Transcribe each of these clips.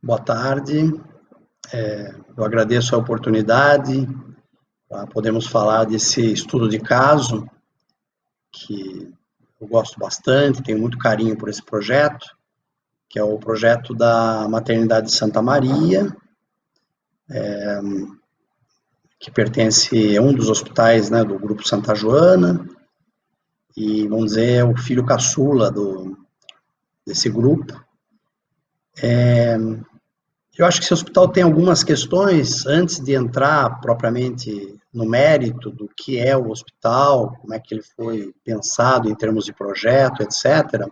Boa tarde, eu agradeço a oportunidade para podermos falar desse estudo de caso, que eu gosto bastante, tenho muito carinho por esse projeto, que é o projeto da Maternidade de Santa Maria, que pertence a um dos hospitais, né, do Grupo Santa Joana, e vamos dizer, é o filho caçula desse grupo. Eu acho que esse hospital tem algumas questões, antes de entrar propriamente no mérito do que é o hospital, como é que ele foi pensado em termos de projeto, etc.,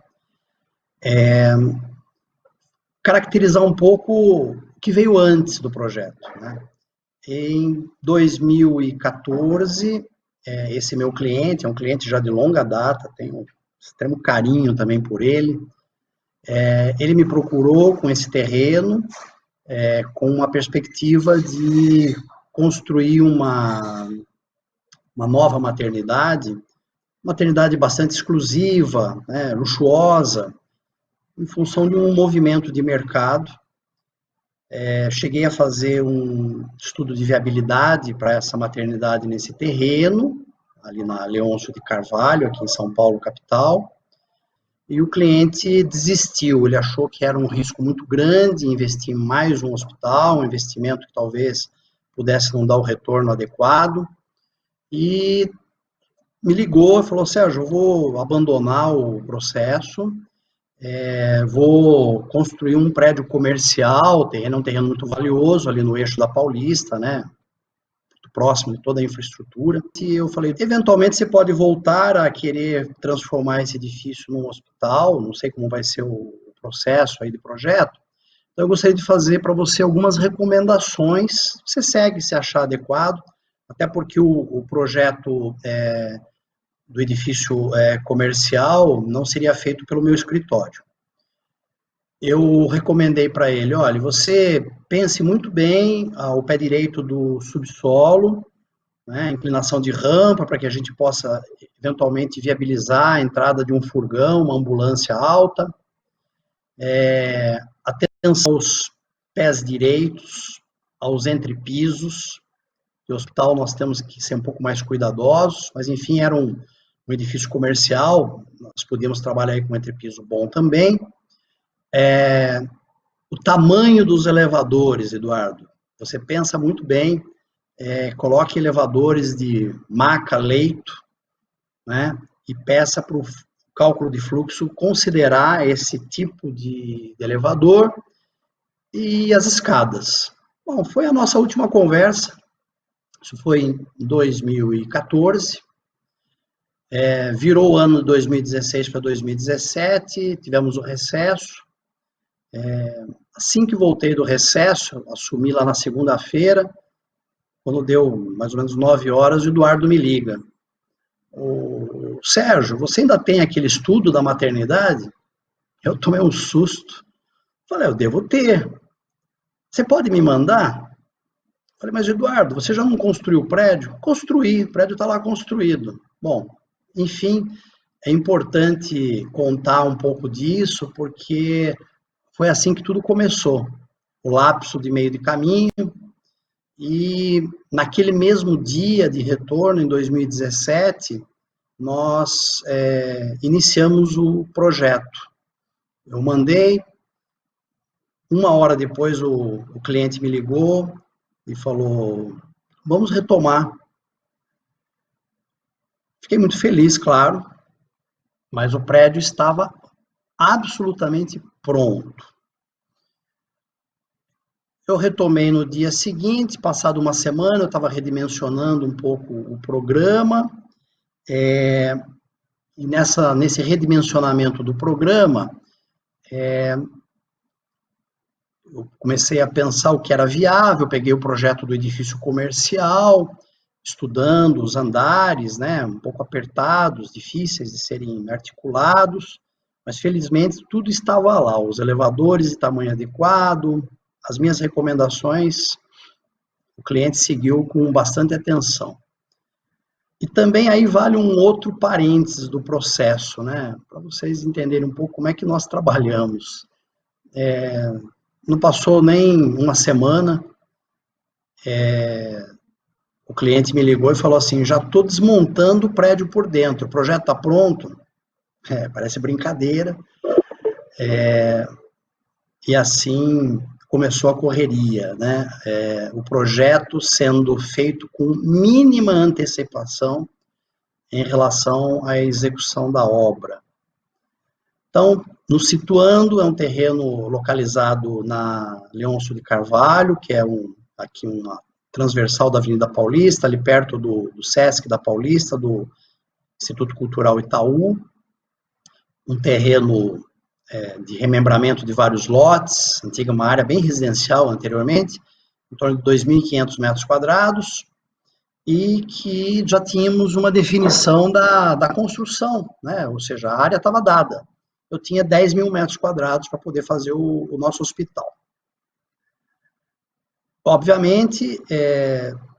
caracterizar um pouco o que veio antes do projeto, né? Em 2014, esse meu cliente, é um cliente já de longa data, tenho um extremo carinho também por ele, ele me procurou com esse terreno, com uma perspectiva de construir uma nova maternidade bastante exclusiva, né, luxuosa, em função de um movimento de mercado. Cheguei a fazer um estudo de viabilidade para essa maternidade nesse terreno, ali na Leôncio de Carvalho, aqui em São Paulo, capital, e o cliente desistiu, ele achou que era um risco muito grande investir em mais um hospital, um investimento que talvez pudesse não dar o retorno adequado, e me ligou e falou: Sérgio, eu vou abandonar o processo, vou construir um prédio comercial, o terreno é um terreno muito valioso, ali no eixo da Paulista, né, muito próximo de toda a infraestrutura. E eu falei, eventualmente você pode voltar a querer transformar esse edifício num hospital, não sei como vai ser o processo aí de projeto, então eu gostaria de fazer para você algumas recomendações, você segue se achar adequado, até porque o projeto do edifício comercial não seria feito pelo meu escritório. Eu recomendei para ele, olha, você pense muito bem ao pé direito do subsolo, né, inclinação de rampa para que a gente possa eventualmente viabilizar a entrada de um furgão, uma ambulância alta, atenção aos pés direitos, aos entrepisos. No hospital nós temos que ser um pouco mais cuidadosos, mas enfim, era um edifício comercial, nós podíamos trabalhar aí com um entrepiso bom também. O tamanho dos elevadores, Eduardo, você pensa muito bem, coloque elevadores de maca, leito, né, e peça para o cálculo de fluxo considerar esse tipo de elevador e as escadas. Bom, foi a nossa última conversa, isso foi em 2014, virou o ano de 2016 para 2017, tivemos o recesso. Assim que voltei do recesso, assumi lá na segunda-feira, quando deu mais ou menos 9 horas, o Eduardo me liga. O Sérgio, você ainda tem aquele estudo da maternidade? Eu tomei um susto. Falei, eu devo ter. Você pode me mandar? Falei, mas Eduardo, você já não construiu o prédio? Construí, o prédio está lá construído. Bom, enfim, é importante contar um pouco disso, porque foi assim que tudo começou. O lapso de meio de caminho, e naquele mesmo dia de retorno, em 2017, nós iniciamos o projeto. Eu mandei, uma hora depois o cliente me ligou e falou, vamos retomar. Fiquei muito feliz, claro, mas o prédio estava absolutamente pronto. Eu retomei no dia seguinte, passado uma semana, eu estava redimensionando um pouco o programa, e nesse redimensionamento do programa, eu comecei a pensar o que era viável, peguei o projeto do edifício comercial, estudando os andares, né, um pouco apertados, difíceis de serem articulados, mas felizmente tudo estava lá, os elevadores de tamanho adequado, as minhas recomendações, o cliente seguiu com bastante atenção. E também aí vale um outro parênteses do processo, né, para vocês entenderem um pouco como é que nós trabalhamos. não passou nem uma semana, o cliente me ligou e falou assim, já estou desmontando o prédio por dentro, o projeto está pronto? Parece brincadeira. E assim começou a correria, né? O projeto sendo feito com mínima antecipação em relação à execução da obra. Então, nos situando, é um terreno localizado na Leôncio de Carvalho, que é aqui uma transversal da Avenida Paulista, ali perto do Sesc da Paulista, do Instituto Cultural Itaú, um terreno de remembramento de vários lotes, antiga uma área bem residencial anteriormente, em torno de 2.500 metros quadrados, e que já tínhamos uma definição da construção, né? Ou seja, a área estava dada. Eu tinha 10 mil metros quadrados para poder fazer o nosso hospital. Obviamente,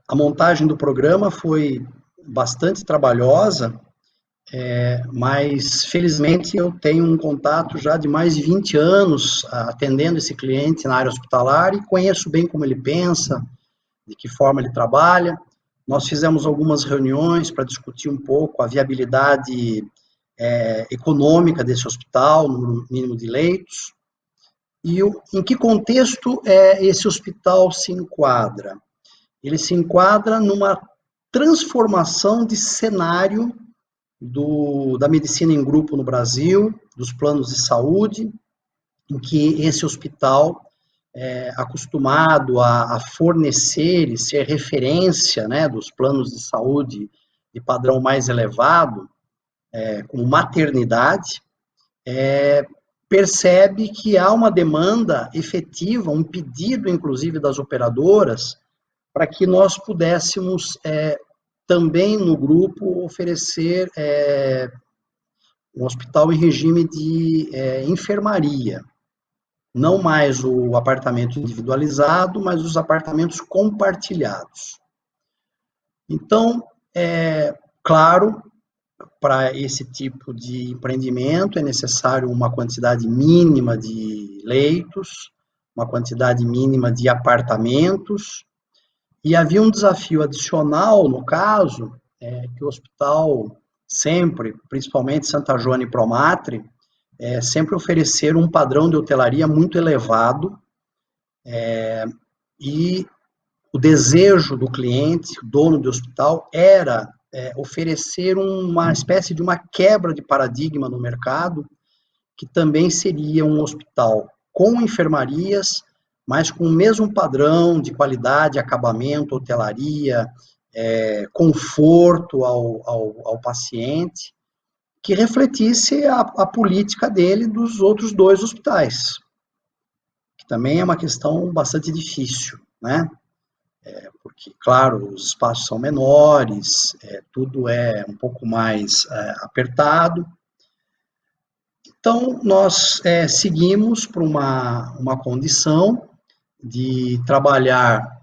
a montagem do programa foi bastante trabalhosa, mas felizmente eu tenho um contato já de mais de 20 anos atendendo esse cliente na área hospitalar e conheço bem como ele pensa, de que forma ele trabalha. Nós fizemos algumas reuniões para discutir um pouco a viabilidade econômica desse hospital, no mínimo de leitos, e em que contexto esse hospital se enquadra. Ele se enquadra numa transformação de cenário da medicina em grupo no Brasil, dos planos de saúde, em que esse hospital acostumado a fornecer e ser referência, né, dos planos de saúde de padrão mais elevado, como maternidade, percebe que há uma demanda efetiva, um pedido, inclusive, das operadoras, para que nós pudéssemos também no grupo oferecer um hospital em regime de enfermaria. Não mais o apartamento individualizado, mas os apartamentos compartilhados. Então, claro, para esse tipo de empreendimento é necessário uma quantidade mínima de leitos, uma quantidade mínima de apartamentos, e havia um desafio adicional, no caso, que o hospital sempre, principalmente Santa Joana e Promatre, sempre ofereceram um padrão de hotelaria muito elevado, e o desejo do cliente, dono do hospital, era oferecer uma espécie de uma quebra de paradigma no mercado, que também seria um hospital com enfermarias, mas com o mesmo padrão de qualidade, acabamento, hotelaria, conforto ao paciente, que refletisse a política dele dos outros 2 hospitais, que também é uma questão bastante difícil, né? Porque, claro, os espaços são menores, tudo é um pouco mais apertado. Então, nós seguimos para uma condição de trabalhar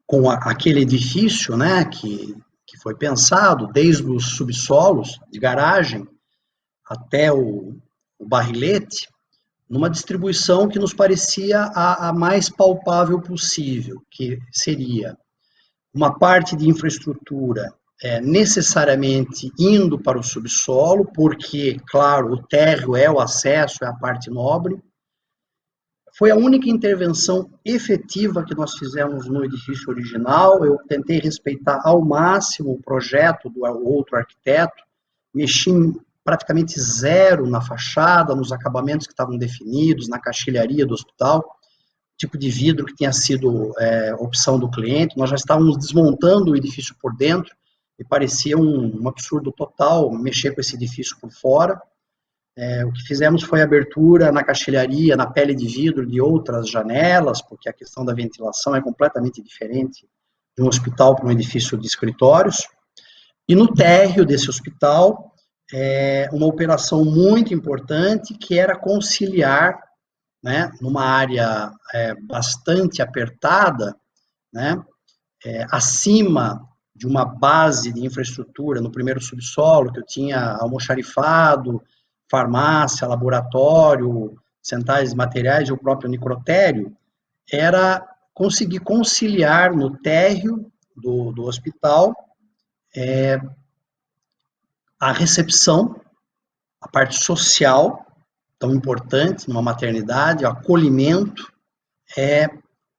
com aquele edifício, né, que foi pensado desde os subsolos de garagem até o barrilete, numa distribuição que nos parecia a mais palpável possível, que seria uma parte de infraestrutura necessariamente indo para o subsolo, porque, claro, o térreo é o acesso, é a parte nobre. Foi a única intervenção efetiva que nós fizemos no edifício original. Eu tentei respeitar ao máximo o projeto do outro arquiteto, mexi praticamente zero na fachada, nos acabamentos que estavam definidos, na caixilharia do hospital, tipo de vidro que tinha sido opção do cliente. Nós já estávamos desmontando o edifício por dentro e parecia um absurdo total mexer com esse edifício por fora. O que fizemos foi abertura na caixilharia, na pele de vidro de outras janelas, porque a questão da ventilação é completamente diferente de um hospital para um edifício de escritórios. E no térreo desse hospital, uma operação muito importante, que era conciliar, né, numa área bastante apertada, né, acima de uma base de infraestrutura no primeiro subsolo, que eu tinha almoxarifado, farmácia, laboratório, centrais de materiais e o próprio necrotério, era conseguir conciliar no térreo do hospital a recepção, a parte social, tão importante numa maternidade, o acolhimento,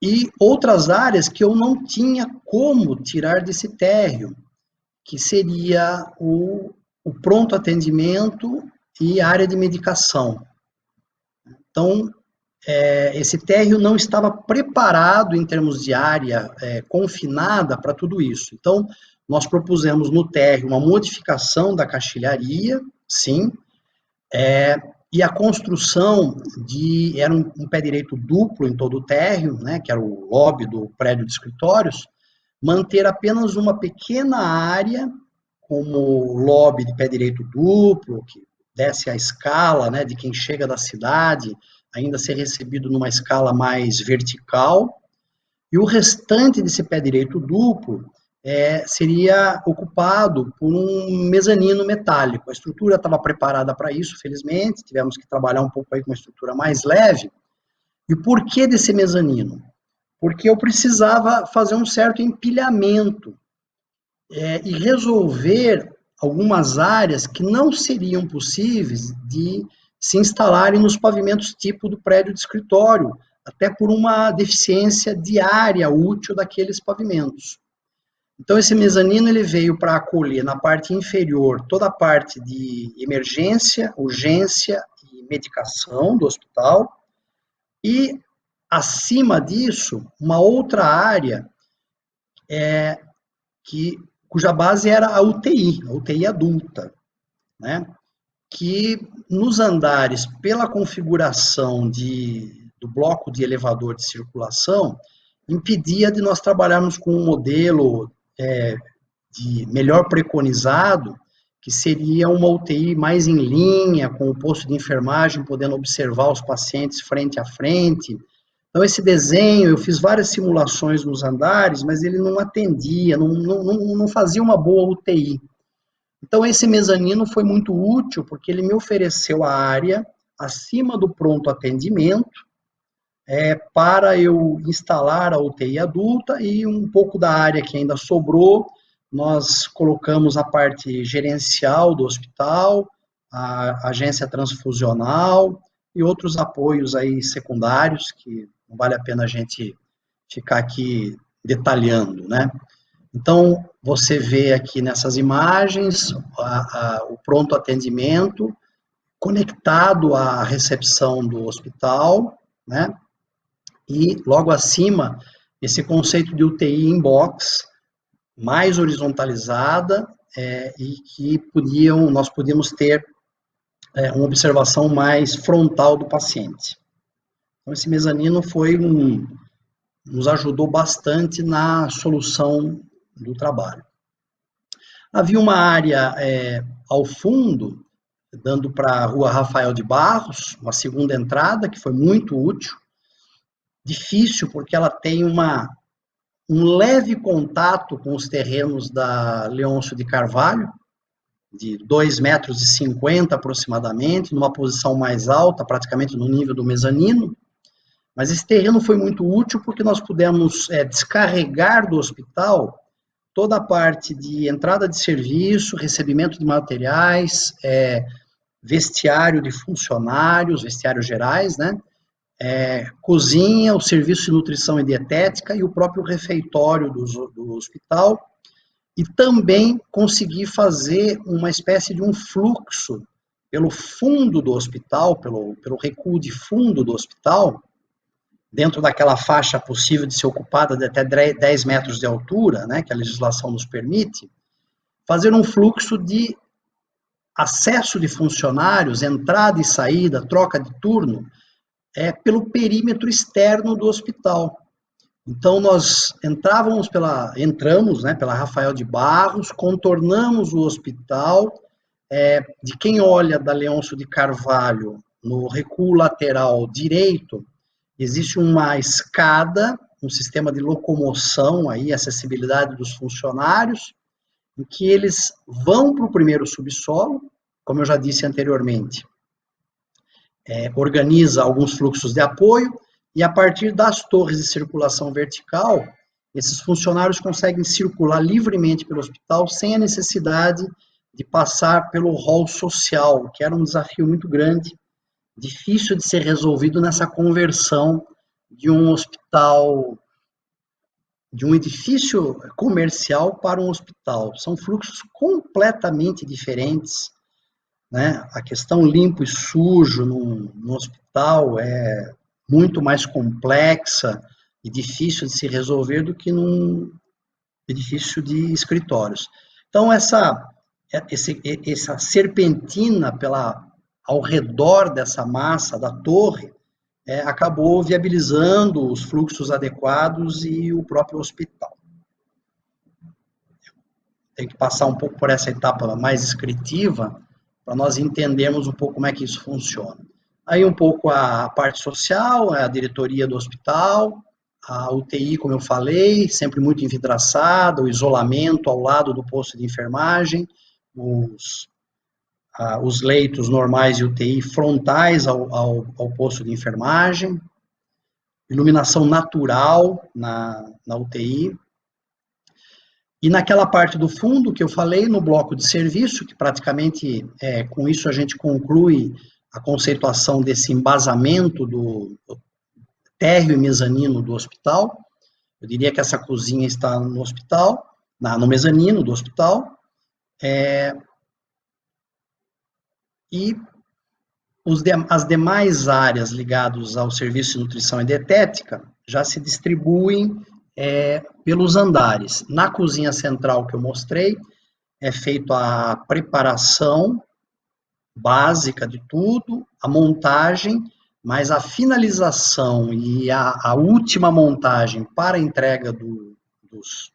e outras áreas que eu não tinha como tirar desse térreo, que seria o pronto atendimento e a área de medicação. Então, esse térreo não estava preparado em termos de área confinada para tudo isso. Então, nós propusemos no térreo uma modificação da caixilharia, sim, e a construção era um pé direito duplo em todo o térreo, né, que era o lobby do prédio de escritórios, manter apenas uma pequena área como lobby de pé direito duplo, que desce a escala, né, de quem chega da cidade, ainda ser recebido numa escala mais vertical, e o restante desse pé direito duplo seria ocupado por um mezanino metálico. A estrutura estava preparada para isso, felizmente, tivemos que trabalhar um pouco aí com uma estrutura mais leve. E o porquê desse mezanino? Porque eu precisava fazer um certo empilhamento e resolver algumas áreas que não seriam possíveis de se instalarem nos pavimentos tipo do prédio de escritório, até por uma deficiência de área útil daqueles pavimentos. Então, esse mezanino ele veio para acolher na parte inferior toda a parte de emergência, urgência e medicação do hospital, e acima disso, uma outra área cuja base era a UTI adulta, né? Que nos andares, pela configuração do bloco de elevador de circulação, impedia de nós trabalharmos com um modelo de melhor preconizado, que seria uma UTI mais em linha, com o posto de enfermagem, podendo observar os pacientes frente a frente. Então, esse desenho, eu fiz várias simulações nos andares, mas ele não atendia, não fazia uma boa UTI. Então, esse mezanino foi muito útil, porque ele me ofereceu a área acima do pronto atendimento, para eu instalar a UTI adulta, e um pouco da área que ainda sobrou, nós colocamos a parte gerencial do hospital, a agência transfusional e outros apoios aí secundários, que não vale a pena a gente ficar aqui detalhando, né? Então, você vê aqui nessas imagens o pronto atendimento conectado à recepção do hospital, né? E logo acima, esse conceito de UTI em box, mais horizontalizada, e que nós podíamos ter uma observação mais frontal do paciente. Então, esse mezanino nos ajudou bastante na solução do trabalho. Havia uma área ao fundo, dando para a rua Rafael de Barros, uma segunda entrada, que foi muito útil. Difícil, porque ela tem um leve contato com os terrenos da Leôncio de Carvalho, de 2,50 metros aproximadamente, numa posição mais alta, praticamente no nível do mezanino. Mas esse terreno foi muito útil porque nós pudemos descarregar do hospital toda a parte de entrada de serviço, recebimento de materiais, vestiário de funcionários, vestiários gerais, né? Cozinha, o serviço de nutrição e dietética e o próprio refeitório do hospital, e também conseguir fazer uma espécie de um fluxo pelo fundo do hospital, pelo recuo de fundo do hospital, dentro daquela faixa possível de ser ocupada de até 10 metros de altura, né, que a legislação nos permite, fazer um fluxo de acesso de funcionários, entrada e saída, troca de turno, pelo perímetro externo do hospital. Então, nós entramos pela Rafael de Barros, contornamos o hospital, de quem olha da Leôncio de Carvalho, no recuo lateral direito, existe uma escada, um sistema de locomoção, aí, acessibilidade dos funcionários, em que eles vão para o primeiro subsolo, como eu já disse anteriormente. organiza alguns fluxos de apoio, e a partir das torres de circulação vertical, esses funcionários conseguem circular livremente pelo hospital sem a necessidade de passar pelo hall social, que era um desafio muito grande, difícil de ser resolvido nessa conversão de um hospital, de um edifício comercial para um hospital. São fluxos completamente diferentes, né? A questão limpo e sujo no hospital é muito mais complexa e difícil de se resolver do que num edifício de escritórios. Então, essa serpentina ao redor dessa massa da torre acabou viabilizando os fluxos adequados e o próprio hospital. Tem que passar um pouco por essa etapa mais descritiva para nós entendermos um pouco como é que isso funciona. Aí um pouco a parte social, a diretoria do hospital, a UTI, como eu falei, sempre muito envidraçada, o isolamento ao lado do posto de enfermagem, os leitos normais de UTI frontais ao posto de enfermagem, iluminação natural na UTI. E naquela parte do fundo que eu falei, no bloco de serviço, que praticamente com isso a gente conclui a conceituação desse embasamento do térreo e mezanino do hospital. Eu diria que essa cozinha está no hospital, no mezanino do hospital. E as demais áreas ligadas ao serviço de nutrição e dietética já se distribuem pelos andares. Na cozinha central que eu mostrei, é feita a preparação básica de tudo, a montagem, mas a finalização e a última montagem para a entrega dos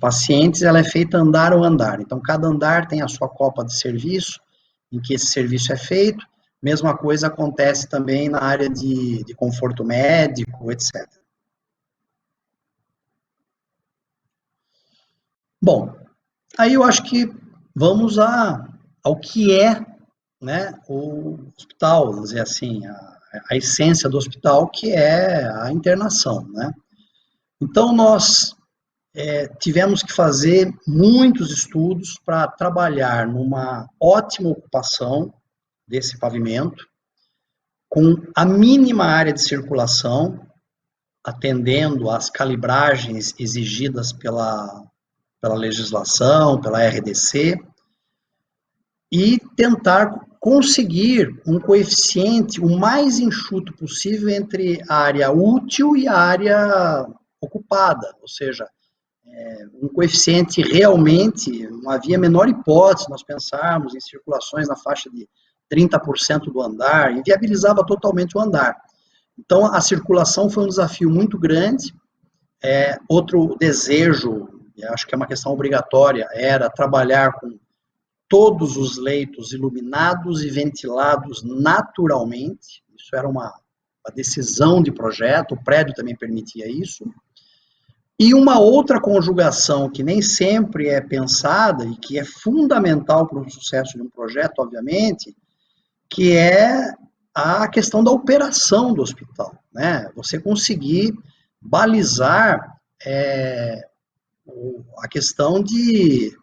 pacientes, ela é feita andar ao andar. Então, cada andar tem a sua copa de serviço, em que esse serviço é feito. Mesma coisa acontece também na área de conforto médico, etc. Bom, aí eu acho que vamos ao que é, né, o hospital, vamos dizer assim, a essência do hospital, que é a internação, né? Então, nós tivemos que fazer muitos estudos para trabalhar numa ótima ocupação desse pavimento, com a mínima área de circulação, atendendo às calibragens exigidas pela legislação, pela RDC, e tentar conseguir um coeficiente o mais enxuto possível entre a área útil e a área ocupada, ou seja, um coeficiente realmente, não havia a menor hipótese nós pensarmos em circulações na faixa de 30% do andar, inviabilizava totalmente o andar. Então, a circulação foi um desafio muito grande. Outro desejo, acho que é uma questão obrigatória, era trabalhar com todos os leitos iluminados e ventilados naturalmente. Isso era uma decisão de projeto, o prédio também permitia isso. E uma outra conjugação que nem sempre é pensada e que é fundamental para o sucesso de um projeto, obviamente, que é a questão da operação do hospital, né? Você conseguir balizar a questão de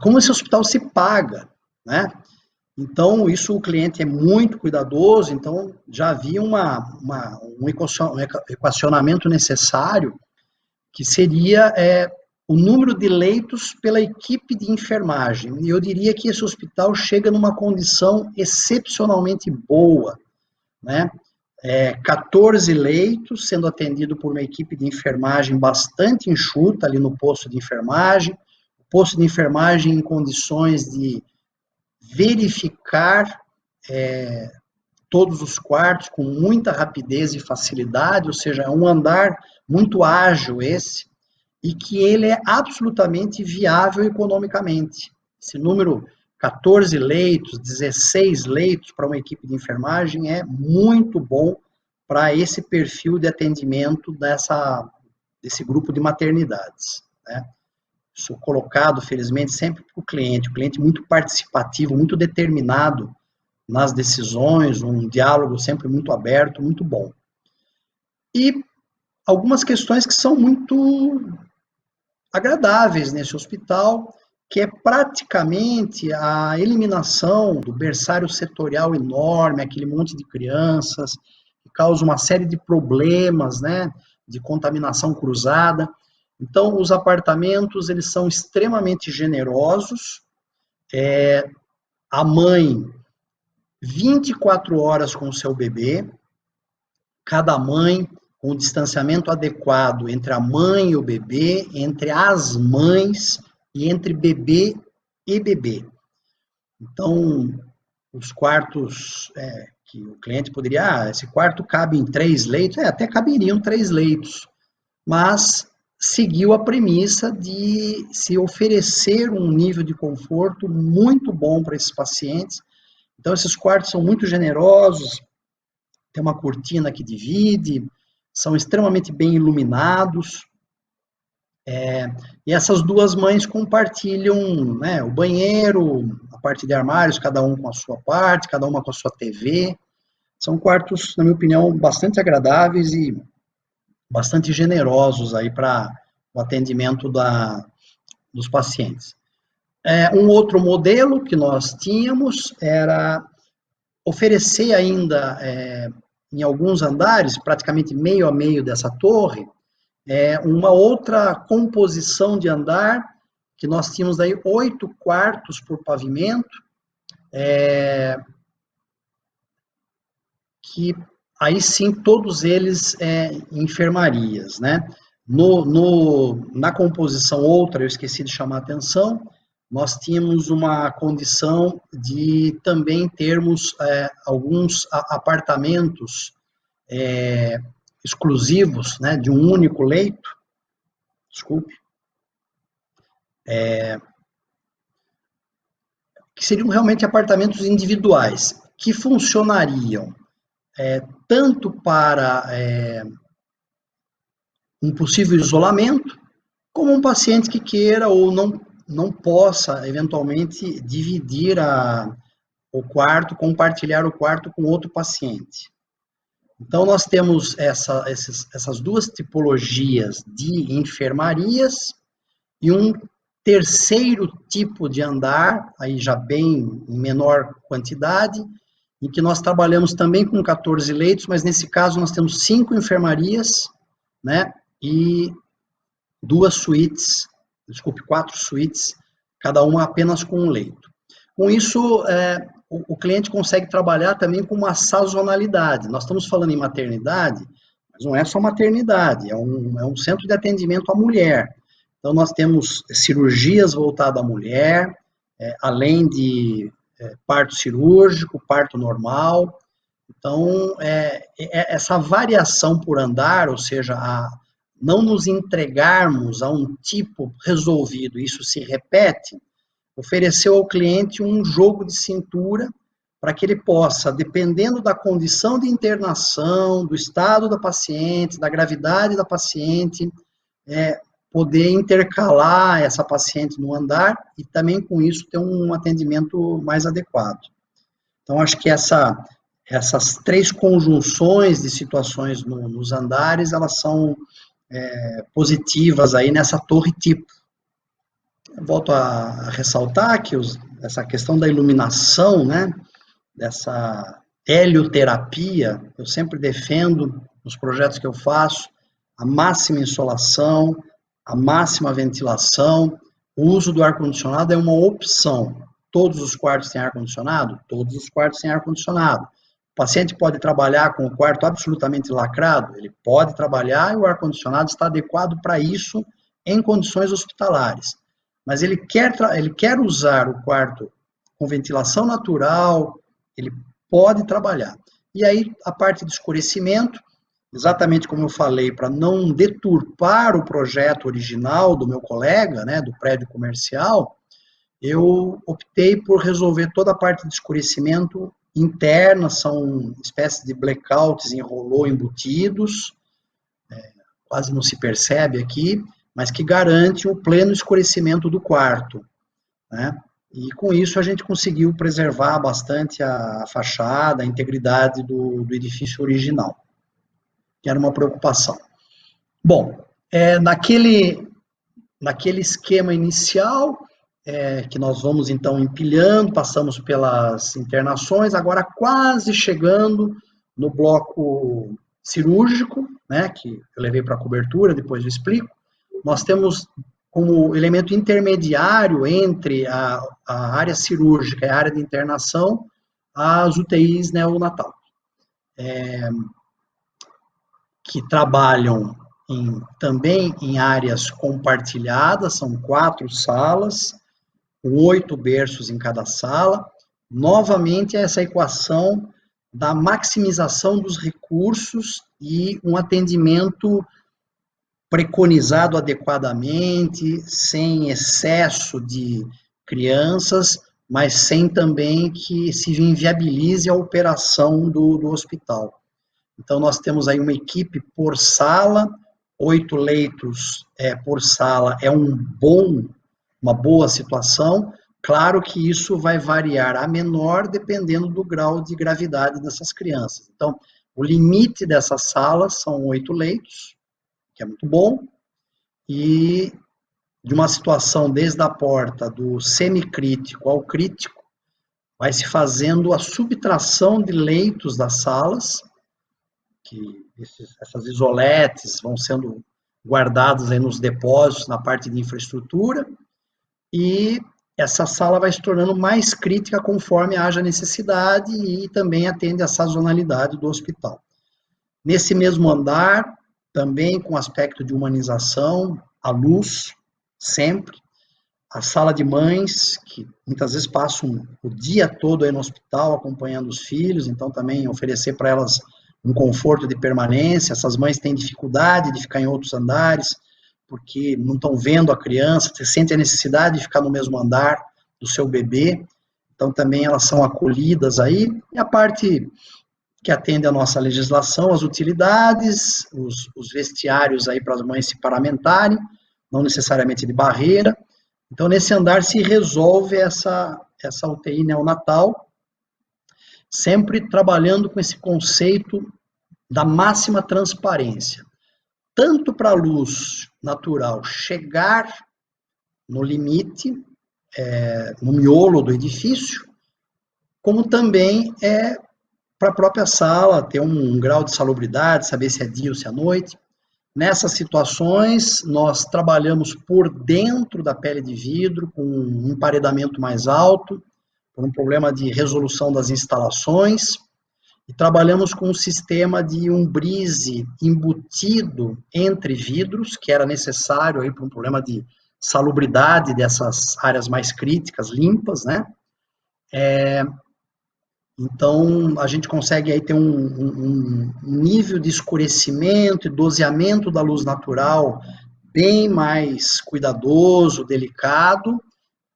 como esse hospital se paga, né? Então, isso o cliente é muito cuidadoso, então já havia um equacionamento necessário, que seria o número de leitos pela equipe de enfermagem. E eu diria que esse hospital chega numa condição excepcionalmente boa, né? 14 leitos, sendo atendido por uma equipe de enfermagem bastante enxuta ali no posto de enfermagem, posto de enfermagem em condições de verificar todos os quartos com muita rapidez e facilidade, ou seja, é um andar muito ágil esse, e que ele é absolutamente viável economicamente. Esse número, 14 leitos, 16 leitos para uma equipe de enfermagem é muito bom para esse perfil de atendimento desse grupo de maternidades, né? Isso colocado, felizmente, sempre para o cliente muito participativo, muito determinado nas decisões, um diálogo sempre muito aberto, muito bom. E algumas questões que são muito agradáveis nesse hospital, que é praticamente a eliminação do berçário setorial enorme, aquele monte de crianças, que causa uma série de problemas, né, de contaminação cruzada. Então, os apartamentos, eles são extremamente generosos, a mãe 24 horas com o seu bebê, cada mãe com o distanciamento adequado entre a mãe e o bebê, entre as mães e entre bebê e bebê. Então, os quartos que o cliente poderia, esse quarto cabe em 3 leitos, até caberiam 3 leitos, mas seguiu a premissa de se oferecer um nível de conforto muito bom para esses pacientes. Então, esses quartos são muito generosos, tem uma cortina que divide, são extremamente bem iluminados, e essas duas mães compartilham, né, o banheiro, a parte de armários, cada um com a sua parte, cada uma com a sua TV. São quartos, na minha opinião, bastante agradáveis e bastante generosos aí para o atendimento dos pacientes. Um outro modelo que nós tínhamos era oferecer ainda, em alguns andares, praticamente meio a meio dessa torre, uma outra composição de andar, que nós tínhamos aí 8 quartos por pavimento, que aí sim todos eles enfermarias, né? Na composição outra, eu esqueci de chamar a atenção, nós tínhamos uma condição de também termos alguns apartamentos exclusivos, né, de um único leito, desculpe, que seriam realmente apartamentos individuais, que funcionariam tanto para um possível isolamento, como um paciente que queira ou não possa, eventualmente, dividir o quarto, compartilhar o quarto com outro paciente. Então, nós temos essas duas tipologias de enfermarias e um terceiro tipo de andar, aí já bem em menor quantidade, em que nós trabalhamos também com 14 leitos, mas nesse caso nós temos 5 enfermarias, né, e 4 suítes, cada uma apenas com um leito. Com isso, o cliente consegue trabalhar também com uma sazonalidade. Nós estamos falando em maternidade, mas não é só maternidade, é um centro de atendimento à mulher. Então, nós temos cirurgias voltadas à mulher, além de parto cirúrgico, parto normal. Então, essa variação por andar, ou seja, não nos entregarmos a um tipo resolvido, isso se repete, ofereceu ao cliente um jogo de cintura para que ele possa, dependendo da condição de internação, do estado da paciente, da gravidade da paciente, poder intercalar essa paciente no andar e também com isso ter um atendimento mais adequado. Então, acho que essas 3 conjunções de situações nos andares, elas são positivas aí nessa torre tipo. Eu volto a ressaltar que essa questão da iluminação, né, dessa helioterapia, eu sempre defendo nos projetos que eu faço, a máxima insolação, a máxima ventilação, o uso do ar-condicionado é uma opção. Todos os quartos têm ar-condicionado? Todos os quartos têm ar-condicionado. O paciente pode trabalhar com o quarto absolutamente lacrado? Ele pode trabalhar e o ar-condicionado está adequado para isso em condições hospitalares. Mas ele quer usar o quarto com ventilação natural, ele pode trabalhar. E aí, a parte de escurecimento, exatamente como eu falei, para não deturpar o projeto original do meu colega, né, do prédio comercial, eu optei por resolver toda a parte de escurecimento interna, são espécies de blackouts em rolô embutidos, quase não se percebe aqui, mas que garante o pleno escurecimento do quarto, né? E com isso a gente conseguiu preservar bastante a fachada, a integridade do edifício original, que era uma preocupação. Bom, naquele esquema inicial, que nós vamos então empilhando, passamos pelas internações, agora quase chegando no bloco cirúrgico, né, que eu levei para a cobertura, depois eu explico. Nós temos como elemento intermediário entre a área cirúrgica e a área de internação, as UTIs neonatal, que trabalham também em áreas compartilhadas, são 4 salas, com 8 berços em cada sala. Novamente, essa equação da maximização dos recursos e um atendimento preconizado adequadamente, sem excesso de crianças, mas sem também que se inviabilize a operação do hospital. Então, nós temos aí uma equipe por sala, 8 leitos por sala é uma boa situação. Claro que isso vai variar a menor dependendo do grau de gravidade dessas crianças. Então, o limite dessas salas são 8 leitos, que é muito bom, e de uma situação desde a porta do semicrítico ao crítico, vai se fazendo a subtração de leitos das salas, que essas isoletes vão sendo guardadas aí nos depósitos, na parte de infraestrutura, e essa sala vai se tornando mais crítica conforme haja necessidade e também atende à sazonalidade do hospital. Nesse mesmo andar, também com aspecto de humanização, a luz, sempre, a sala de mães, que muitas vezes passam o dia todo aí no hospital acompanhando os filhos, então também oferecer para elas um conforto de permanência. Essas mães têm dificuldade de ficar em outros andares, porque não estão vendo a criança, sentem a necessidade de ficar no mesmo andar do seu bebê, então também elas são acolhidas aí. E a parte que atende a nossa legislação, as utilidades, os vestiários aí para as mães se paramentarem, não necessariamente de barreira. Então, nesse andar se resolve essa UTI neonatal, sempre trabalhando com esse conceito da máxima transparência, tanto para a luz natural chegar no limite, no miolo do edifício, como também para a própria sala, ter um grau de salubridade, saber se é dia ou se é noite. Nessas situações, nós trabalhamos por dentro da pele de vidro, com um emparedamento mais alto, por um problema de resolução das instalações, e trabalhamos com um sistema de brise embutido entre vidros, que era necessário aí para um problema de salubridade dessas áreas mais críticas, limpas, né? Então, a gente consegue aí ter um nível de escurecimento e doseamento da luz natural bem mais cuidadoso, delicado,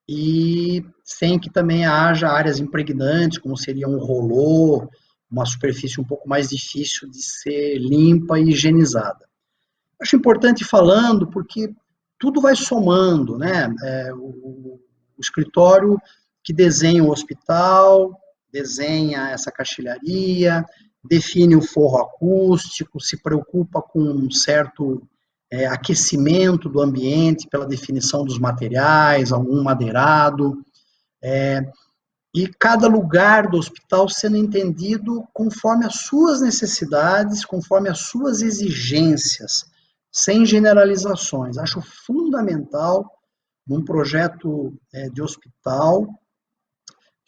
e sem que também haja áreas impregnantes, como seria um rolô, uma superfície um pouco mais difícil de ser limpa e higienizada. Acho importante ir falando, porque tudo vai somando, né? O escritório que desenha o hospital, desenha essa caixilharia, define o forro acústico, se preocupa com um certo aquecimento do ambiente pela definição dos materiais, algum madeirado, e cada lugar do hospital sendo entendido conforme as suas necessidades, conforme as suas exigências, sem generalizações. Acho fundamental, num projeto de hospital,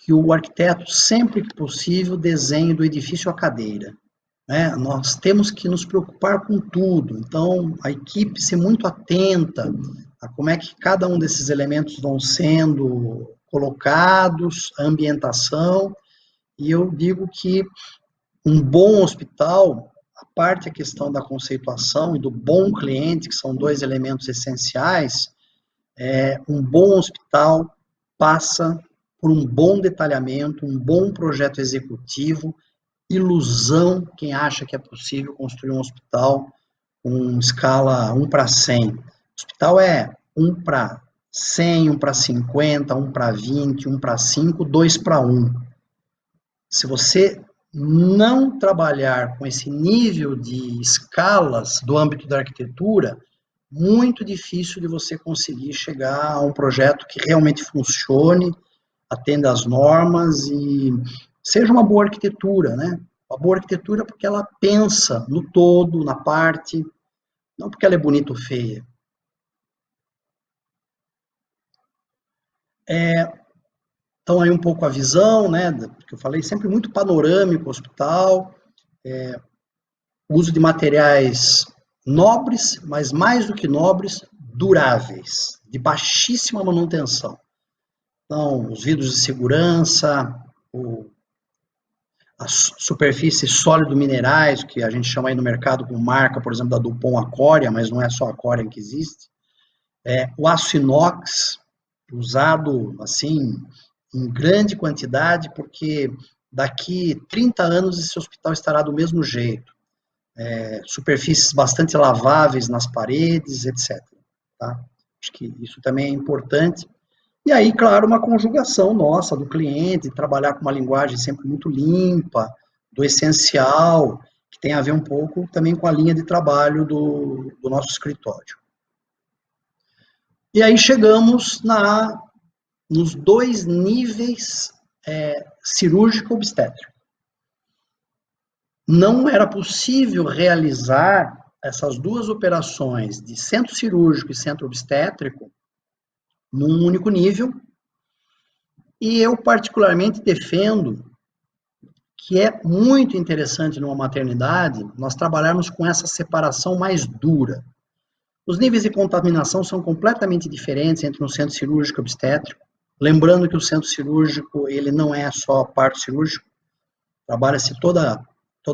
que o arquiteto, sempre que possível, desenhe do edifício à cadeira. Né? Nós temos que nos preocupar com tudo, então a equipe ser muito atenta a como é que cada um desses elementos vão sendo colocados, a ambientação, e eu digo que um bom hospital, a parte da questão da conceituação e do bom cliente, que são 2 elementos essenciais, um bom hospital passa por um bom detalhamento, um bom projeto executivo. Ilusão quem acha que é possível construir um hospital com escala 1 para 100. O hospital é 1 para 100, 1 para 50, 1 para 20, 1 para 5, 2 para 1. Se você não trabalhar com esse nível de escalas do âmbito da arquitetura, muito difícil de você conseguir chegar a um projeto que realmente funcione, atenda às normas e seja uma boa arquitetura, né? Uma boa arquitetura porque ela pensa no todo, na parte, não porque ela é bonita ou feia. Então, aí um pouco a visão, né, que eu falei, sempre muito panorâmico o hospital, uso de materiais nobres, mas mais do que nobres, duráveis, de baixíssima manutenção. Então, os vidros de segurança, as superfícies sólido-minerais, que a gente chama aí no mercado com marca, por exemplo, da Dupont Acória, mas não é só a Acória que existe. O aço inox, usado, assim, em grande quantidade, porque daqui 30 anos esse hospital estará do mesmo jeito. Superfícies bastante laváveis nas paredes, etc. Tá? Acho que isso também é importante. E aí, claro, uma conjugação nossa, do cliente, trabalhar com uma linguagem sempre muito limpa, do essencial, que tem a ver um pouco também com a linha de trabalho do nosso escritório. E aí chegamos nos 2 níveis cirúrgico-obstétrico. Não era possível realizar essas 2 operações de centro cirúrgico e centro obstétrico num único nível, e eu particularmente defendo que é muito interessante numa maternidade nós trabalharmos com essa separação mais dura. Os níveis de contaminação são completamente diferentes entre um centro cirúrgico e obstétrico, lembrando que o centro cirúrgico, ele não é só parto cirúrgico, trabalha-se toda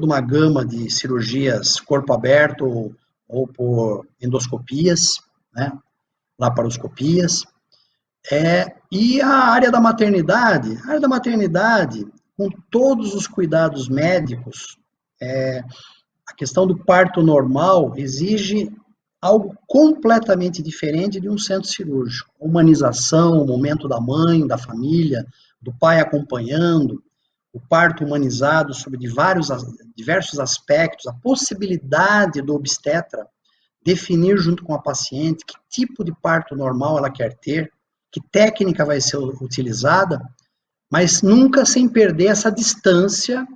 uma gama de cirurgias corpo aberto ou por endoscopias, né, laparoscopias. E a área da maternidade, com todos os cuidados médicos, a questão do parto normal exige algo completamente diferente de um centro cirúrgico. Humanização, o momento da mãe, da família, do pai acompanhando, o parto humanizado sobre diversos aspectos, a possibilidade do obstetra definir junto com a paciente que tipo de parto normal ela quer ter, que técnica vai ser utilizada, mas nunca sem perder essa distância.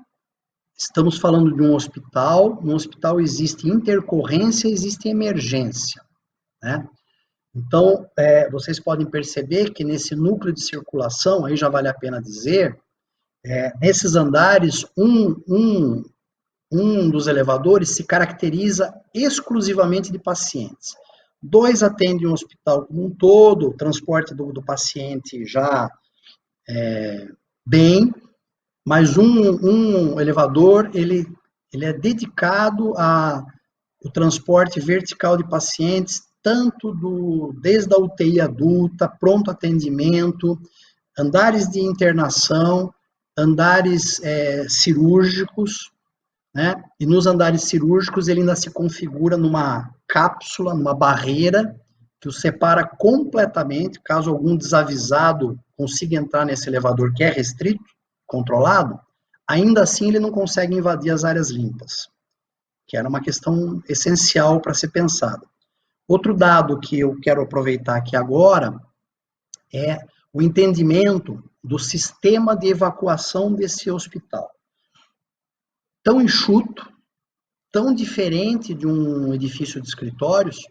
Estamos falando de um hospital, no hospital existe intercorrência, existe emergência, né? Então, vocês podem perceber que nesse núcleo de circulação, aí já vale a pena dizer, nesses andares, um dos elevadores se caracteriza exclusivamente de pacientes. 2 atendem o hospital como um todo, o transporte do paciente já bem, mas um elevador, ele é dedicado ao transporte vertical de pacientes, tanto desde a UTI adulta, pronto atendimento, andares de internação, andares cirúrgicos, né? E nos andares cirúrgicos ele ainda se configura numa cápsula, numa barreira, que o separa completamente, caso algum desavisado consiga entrar nesse elevador que é restrito, controlado, ainda assim ele não consegue invadir as áreas limpas, que era uma questão essencial para ser pensada. Outro dado que eu quero aproveitar aqui agora é o entendimento do sistema de evacuação desse hospital. Tão enxuto, tão diferente de um edifício de escritórios,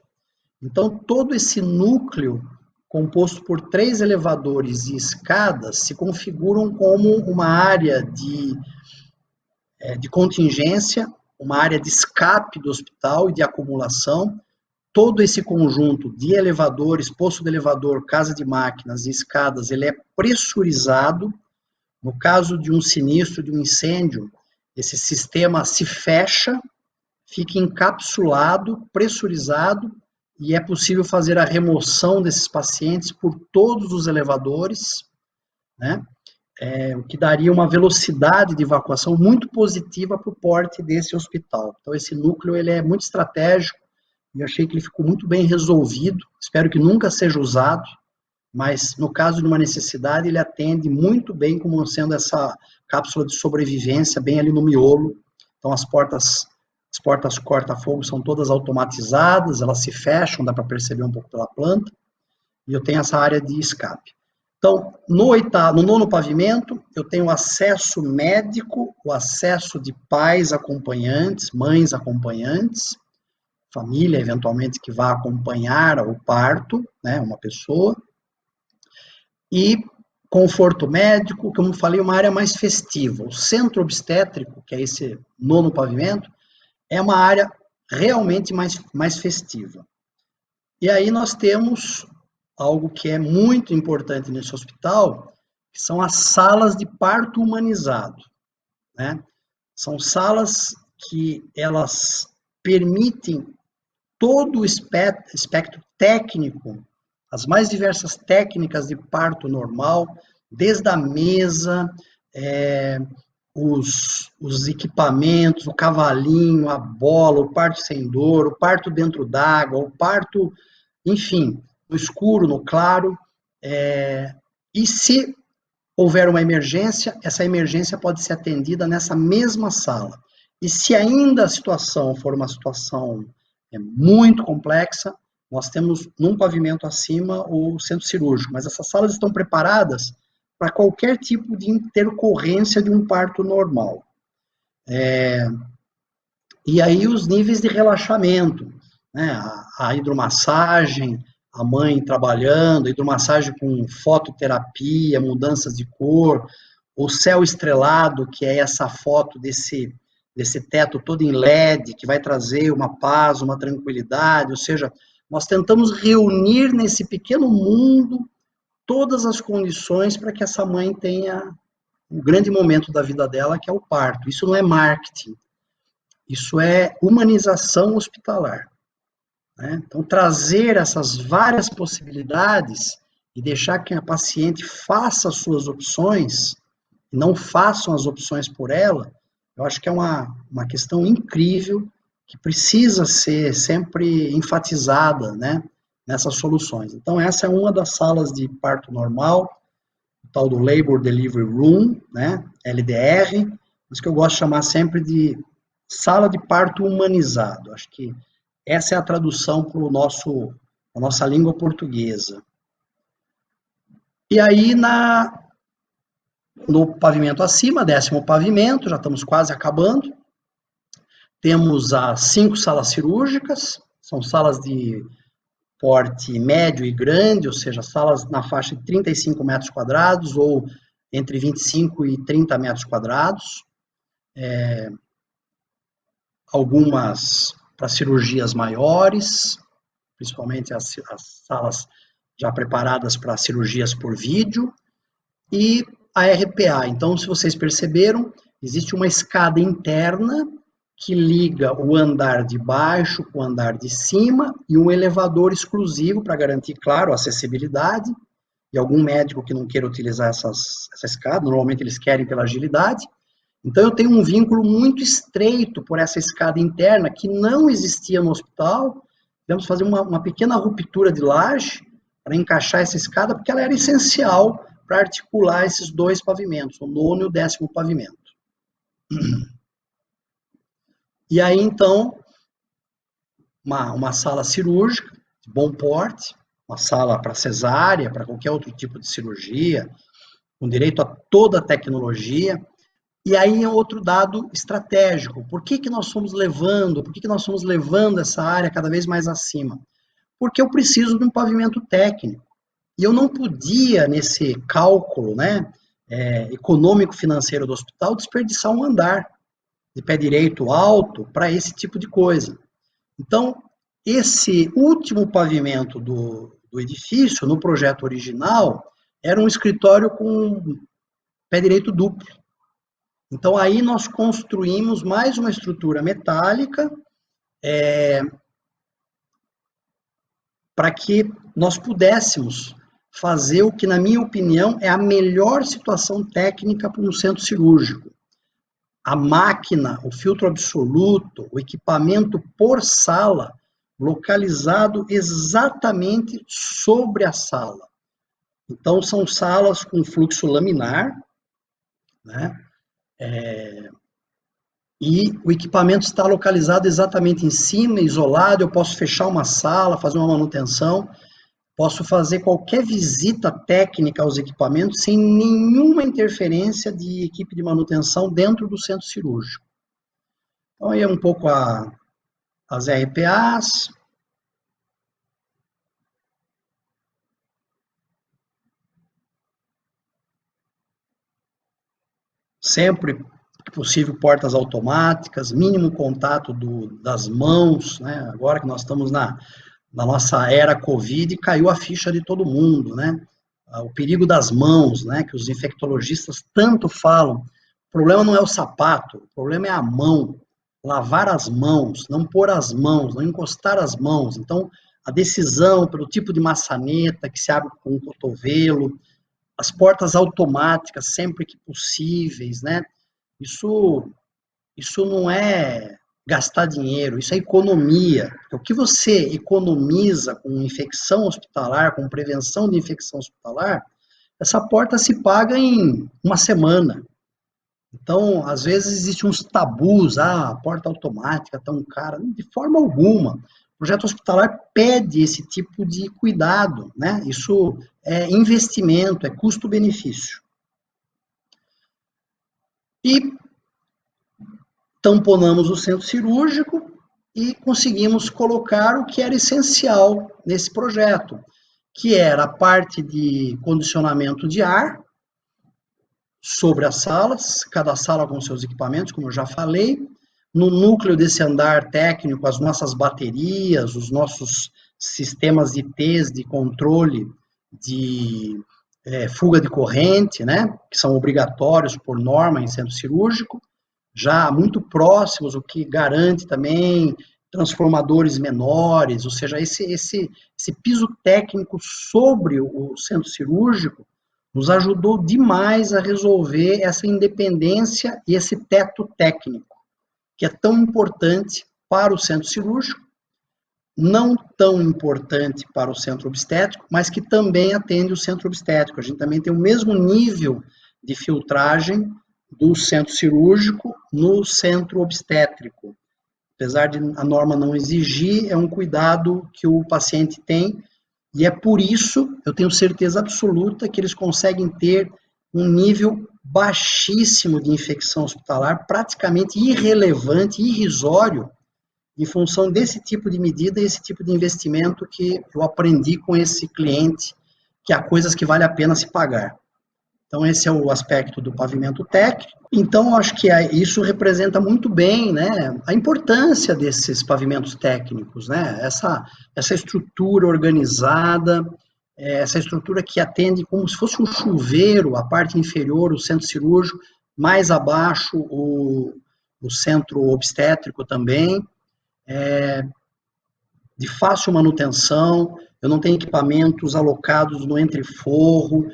então todo esse núcleo composto por 3 elevadores e escadas se configuram como uma área de contingência, uma área de escape do hospital e de acumulação. Todo esse conjunto de elevadores, posto de elevador, casa de máquinas e escadas, ele é pressurizado. No caso de um sinistro, de um incêndio, esse sistema se fecha, fica encapsulado, pressurizado, e é possível fazer a remoção desses pacientes por todos os elevadores, né? O que daria uma velocidade de evacuação muito positiva para o porte desse hospital. Então, esse núcleo ele é muito estratégico, e eu achei que ele ficou muito bem resolvido, espero que nunca seja usado, mas no caso de uma necessidade, ele atende muito bem como sendo essa cápsula de sobrevivência bem ali no miolo. Então as portas corta-fogo são todas automatizadas, elas se fecham, dá para perceber um pouco pela planta, e eu tenho essa área de escape. Então, no nono pavimento, eu tenho acesso médico, o acesso de pais acompanhantes, mães acompanhantes, família, eventualmente, que vá acompanhar o parto, né, uma pessoa, e conforto médico, como falei, uma área mais festiva. O centro obstétrico, que é esse nono pavimento, é uma área realmente mais festiva. E aí nós temos algo que é muito importante nesse hospital, que são as salas de parto humanizado, né? São salas que elas permitem todo o espectro técnico, as mais diversas técnicas de parto normal, desde a mesa, os equipamentos, o cavalinho, a bola, o parto sem dor, o parto dentro d'água, o parto, enfim, no escuro, no claro. E se houver uma emergência, essa emergência pode ser atendida nessa mesma sala. E se ainda a situação for uma situação muito complexa, nós temos num pavimento acima o centro cirúrgico, mas essas salas estão preparadas para qualquer tipo de intercorrência de um parto normal. E aí os níveis de relaxamento, né? A hidromassagem, a mãe trabalhando, hidromassagem com fototerapia, mudanças de cor, o céu estrelado, que é essa foto desse teto todo em LED, que vai trazer uma paz, uma tranquilidade, ou seja, nós tentamos reunir nesse pequeno mundo todas as condições para que essa mãe tenha um grande momento da vida dela, que é o parto. Isso não é marketing, isso é humanização hospitalar. Né? Então, trazer essas várias possibilidades e deixar que a paciente faça as suas opções, e não façam as opções por ela, eu acho que é uma questão incrível que precisa ser sempre enfatizada, né, nessas soluções. Então, essa é uma das salas de parto normal, o tal do Labor Delivery Room, né, LDR, mas que eu gosto de chamar sempre de sala de parto humanizado. Acho que essa é a tradução para a nossa língua portuguesa. E aí, no pavimento acima, 10º pavimento, já estamos quase acabando, temos as 5 salas cirúrgicas, são salas de porte médio e grande, ou seja, salas na faixa de 35 metros quadrados ou entre 25 e 30 metros quadrados, algumas para cirurgias maiores, principalmente as salas já preparadas para cirurgias por vídeo, e a RPA. Então, se vocês perceberam, existe uma escada interna que liga o andar de baixo com o andar de cima e um elevador exclusivo para garantir, claro, a acessibilidade, e algum médico que não queira utilizar essa escada, normalmente eles querem pela agilidade. Então, eu tenho um vínculo muito estreito por essa escada interna que não existia no hospital. Tivemos que fazer uma pequena ruptura de laje para encaixar essa escada, porque ela era essencial para articular esses 2 pavimentos, o 9º e o 10º pavimento. E aí, então, uma sala cirúrgica de bom porte, uma sala para cesárea, para qualquer outro tipo de cirurgia, com direito a toda a tecnologia. E aí é outro dado estratégico. Por que nós somos levando essa área cada vez mais acima? Porque eu preciso de um pavimento técnico. E eu não podia, nesse cálculo, né, econômico-financeiro do hospital, desperdiçar um andar de pé direito alto para esse tipo de coisa. Então, esse último pavimento do edifício, no projeto original, era um escritório com pé direito duplo. Então, aí nós construímos mais uma estrutura metálica para que nós pudéssemos fazer o que, na minha opinião, é a melhor situação técnica para um centro cirúrgico. A máquina, o filtro absoluto, o equipamento por sala, localizado exatamente sobre a sala. Então, são salas com fluxo laminar, né? E o equipamento está localizado exatamente em cima, isolado, eu posso fechar uma sala, fazer uma manutenção, posso fazer qualquer visita técnica aos equipamentos sem nenhuma interferência de equipe de manutenção dentro do centro cirúrgico. Então, aí é um pouco as RPAs. Sempre que possível, portas automáticas, mínimo contato das mãos, né? Agora que nós estamos na nossa era Covid, caiu a ficha de todo mundo, né? O perigo das mãos, né? Que os infectologistas tanto falam. O problema não é o sapato, o problema é a mão. Lavar as mãos, não pôr as mãos, não encostar as mãos. Então, a decisão pelo tipo de maçaneta que se abre com o cotovelo, as portas automáticas sempre que possíveis, né? Isso não é gastar dinheiro, isso é economia. O que você economiza com infecção hospitalar, com prevenção de infecção hospitalar, essa porta se paga em uma semana. Então, às vezes existem uns tabus, a porta automática tão cara, de forma alguma. O projeto hospitalar pede esse tipo de cuidado, né? Isso é investimento, é custo-benefício. E tamponamos o centro cirúrgico e conseguimos colocar o que era essencial nesse projeto, que era a parte de condicionamento de ar sobre as salas, cada sala com seus equipamentos, como eu já falei. No núcleo desse andar técnico, as nossas baterias, os nossos sistemas de ITs de controle de fuga de corrente, né, que são obrigatórios por norma em centro cirúrgico, já muito próximos, o que garante também transformadores menores, ou seja, esse piso técnico sobre o centro cirúrgico nos ajudou demais a resolver essa independência e esse teto técnico, que é tão importante para o centro cirúrgico, não tão importante para o centro obstétrico, mas que também atende o centro obstétrico. A gente também tem o mesmo nível de filtragem do centro cirúrgico no centro obstétrico. Apesar de a norma não exigir, é um cuidado que o paciente tem, e é por isso, eu tenho certeza absoluta, que eles conseguem ter um nível baixíssimo de infecção hospitalar, praticamente irrelevante, irrisório, em função desse tipo de medida e esse tipo de investimento que eu aprendi com esse cliente, que há coisas que vale a pena se pagar. Então, esse é o aspecto do pavimento técnico. Então, acho que isso representa muito bem, né, a importância desses pavimentos técnicos, né, essa estrutura organizada, essa estrutura que atende como se fosse um chuveiro, a parte inferior, o centro cirúrgico, mais abaixo o centro obstétrico também, de fácil manutenção, eu não tenho equipamentos alocados no entreforro,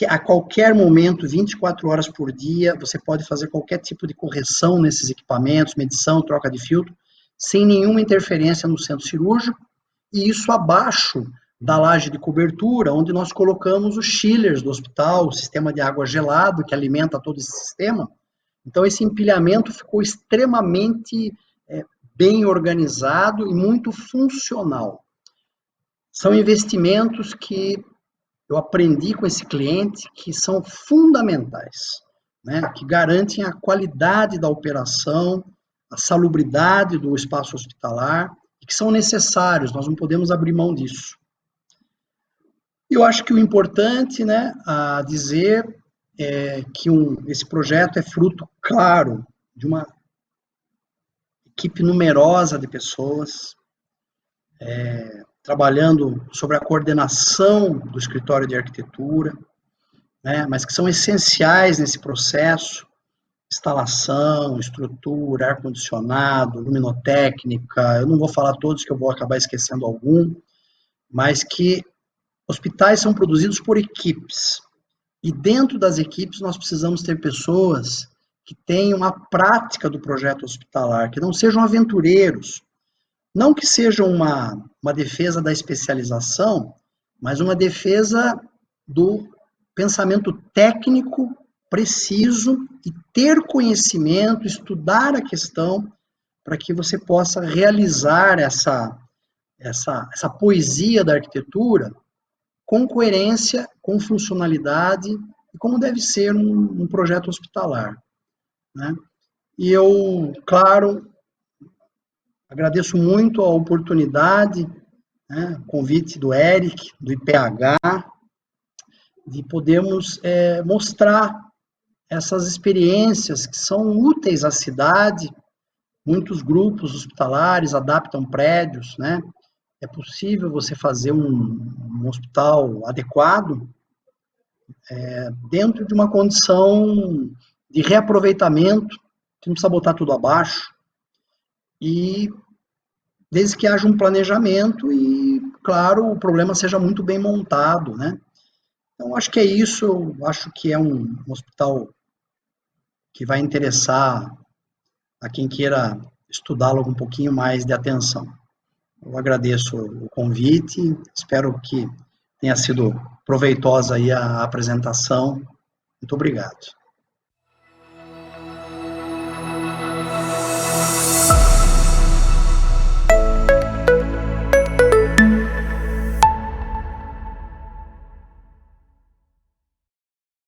a qualquer momento, 24 horas por dia, você pode fazer qualquer tipo de correção nesses equipamentos, medição, troca de filtro, sem nenhuma interferência no centro cirúrgico, e isso abaixo da laje de cobertura, onde nós colocamos os chillers do hospital, o sistema de água gelado que alimenta todo esse sistema. Então, esse empilhamento ficou extremamente bem organizado e muito funcional. São investimentos que eu aprendi com esse cliente que são fundamentais, né, que garantem a qualidade da operação, a salubridade do espaço hospitalar, e que são necessários, nós não podemos abrir mão disso. Eu acho que o importante, né, a dizer é que esse projeto é fruto, claro, de uma equipe numerosa de pessoas, trabalhando sobre a coordenação do escritório de arquitetura, né, mas que são essenciais nesse processo, instalação, estrutura, ar-condicionado, luminotécnica, eu não vou falar todos, que eu vou acabar esquecendo algum, mas que hospitais são produzidos por equipes, e dentro das equipes nós precisamos ter pessoas que tenham a prática do projeto hospitalar, que não sejam aventureiros, não que seja uma defesa da especialização, mas uma defesa do pensamento técnico preciso e ter conhecimento, estudar a questão, para que você possa realizar essa poesia da arquitetura com coerência, com funcionalidade e como deve ser um projeto hospitalar, né? E eu, claro, agradeço muito a oportunidade, né, o convite do Eric, do IPH, de podermos mostrar essas experiências que são úteis à cidade. Muitos grupos hospitalares adaptam prédios, né? É possível você fazer um hospital adequado dentro de uma condição de reaproveitamento, que não precisa botar tudo abaixo, e desde que haja um planejamento e, claro, o problema seja muito bem montado, né? Então, acho que é isso, eu acho que é um hospital que vai interessar a quem queira estudá-lo com um pouquinho mais de atenção. Eu agradeço o convite, espero que tenha sido proveitosa aí a apresentação. Muito obrigado.